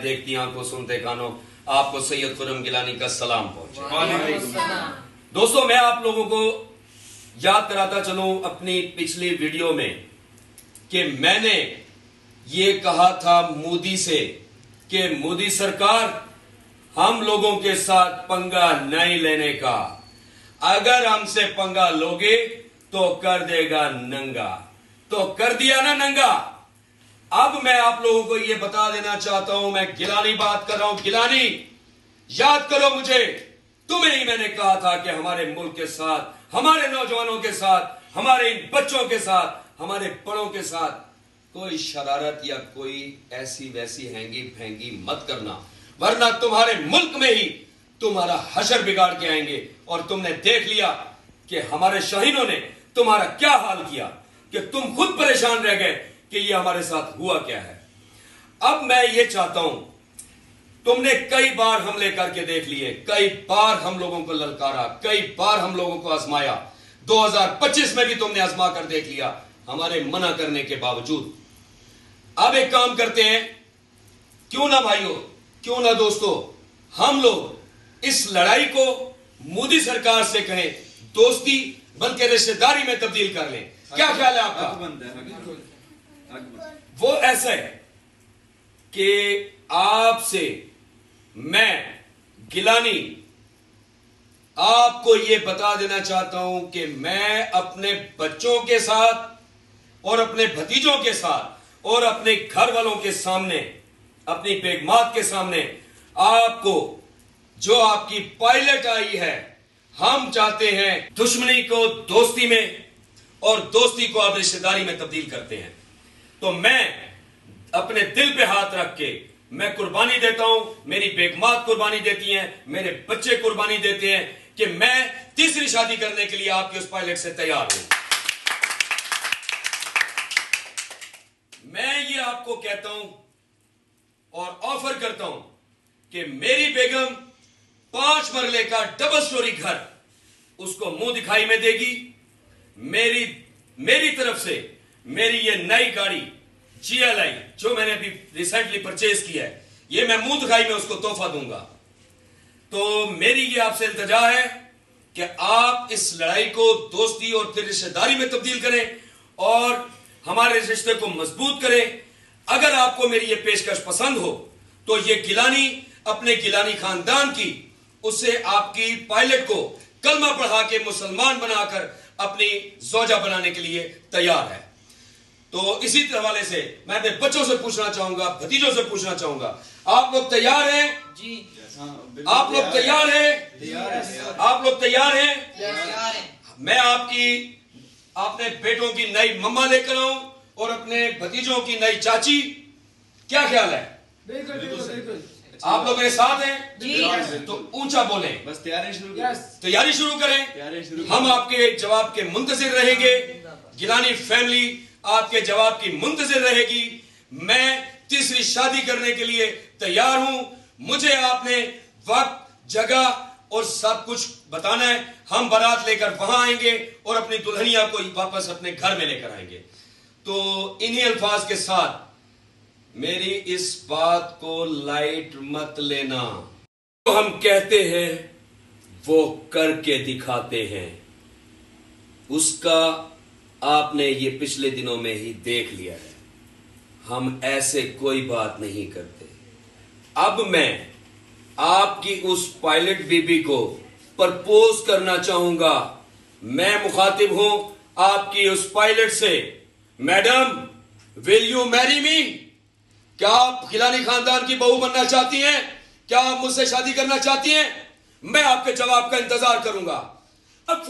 देखती आंखों सुनते कानों, आपको सैयद खुर्रम गिलानी का सलाम पहुंचे। दोस्तों, मैं आप लोगों को याद कराता चलूं अपनी पिछली वीडियो में कि मैंने ये कहा था मोदी से कि मोदी सरकार, हम लोगों के साथ पंगा नहीं लेने का, अगर हमसे पंगा लोगे तो कर देगा नंगा। तो कर दिया ना नंगा। अब मैं आप लोगों को यह बता देना चाहता हूं, मैं गिलानी बात कर रहा हूं। गिलानी, याद करो मुझे, तुम्हें ही मैंने कहा था कि हमारे मुल्क के साथ, हमारे नौजवानों के साथ, हमारे इन बच्चों के साथ, हमारे बड़ों के साथ कोई शरारत या कोई ऐसी वैसी हैंगी फैंगी मत करना, वरना तुम्हारे मुल्क में ही तुम्हारा हशर बिगाड़ के आएंगे। और तुमने देख लिया कि हमारे शाहीनों ने तुम्हारा क्या हाल किया कि तुम खुद परेशान रह गए कि ये हमारे साथ हुआ क्या है। अब मैं ये चाहता हूं, तुमने कई बार हमले करके देख लिए, कई बार हम लोगों को ललकारा, कई बार हम लोगों को आजमाया। 2025 में भी तुमने आजमा कर देख लिया हमारे मना करने के बावजूद। अब एक काम करते हैं, क्यों ना भाइयों, क्यों ना दोस्तों, हम लोग इस लड़ाई को मोदी सरकार से कहें दोस्ती बल्कि रिश्तेदारी में तब्दील कर लें। क्या ख्याल है आपका? वो ऐसा है कि आपसे मैं गिलानी आपको यह बता देना चाहता हूं कि मैं अपने बच्चों के साथ और अपने भतीजों के साथ और अपने घर वालों के सामने, अपनी बेगमात के सामने, आपको जो आपकी पायलट आई है, हम चाहते हैं दुश्मनी को दोस्ती में और दोस्ती को आप रिश्तेदारी में तब्दील करते हैं। तो मैं अपने दिल पे हाथ रख के मैं कुर्बानी देता हूं, मेरी बेगमात कुर्बानी देती हैं, मेरे बच्चे कुर्बानी देते हैं कि मैं तीसरी शादी करने के लिए आपके उस पायलट से तैयार हूं। मैं ये आपको कहता हूं और ऑफर करता हूं कि मेरी बेगम 5 मरले का डबल स्टोरी घर उसको मुंह दिखाई में देगी। मेरी तरफ से मेरी ये नई गाड़ी GLI जो मैंने अभी रिसेंटली परचेज किया है, ये मैं मुंह दिखाई में उसको तोहफा दूंगा। तो मेरी ये आपसे इल्तिजा है कि आप इस लड़ाई को दोस्ती और फिर रिश्तेदारी में तब्दील करें और हमारे रिश्ते को मजबूत करें। अगर आपको मेरी ये पेशकश पसंद हो तो ये गिलानी अपने गिलानी खानदान की, उससे आपकी पायलट को कलमा पढ़ा के मुसलमान बनाकर अपनी जोजा बनाने के लिए तैयार है। तो इसी हवाले से मैं अपने बच्चों से पूछना चाहूंगा, भतीजों से पूछना चाहूंगा, आप लोग तैयार हैं? जी। आप लोग तैयार हैं? आप लोग तैयार हैं? मैं अपने बेटों की नई मम्मा लेकर आऊं और अपने भतीजों की नई चाची। क्या ख्याल है? बिल्कुल बिल्कुल बिल्कुल। आप लोग मेरे साथ हैं? जी। तो ऊंचा बोलें, बस तैयारी शुरू करें। हम आपके जवाब के मुंतजिर रहेंगे। गिलानी फैमिली आपके जवाब की मुंतजिर रहेगी। मैं तीसरी शादी करने के लिए तैयार हूं। मुझे आपने वक्त, जगह और सब कुछ बताना है। हम बारात लेकर वहां आएंगे और अपनी दुल्हनिया को वापस अपने घर में लेकर आएंगे। तो इन्हीं अल्फाज के साथ मेरी इस बात को लाइट मत लेना। जो हम कहते हैं वो करके दिखाते हैं, उसका आपने ये पिछले दिनों में ही देख लिया है। हम ऐसे कोई बात नहीं करते। अब मैं आपकी उस पायलट बीबी को प्रपोज करना चाहूंगा। मैं मुखातिब हूं आपकी उस पायलट से, madam will you marry me? क्या आप गिलानी खानदान की बहू बनना चाहती हैं? क्या आप मुझसे शादी करना चाहती हैं? मैं आपके जवाब का इंतजार करूंगा। अब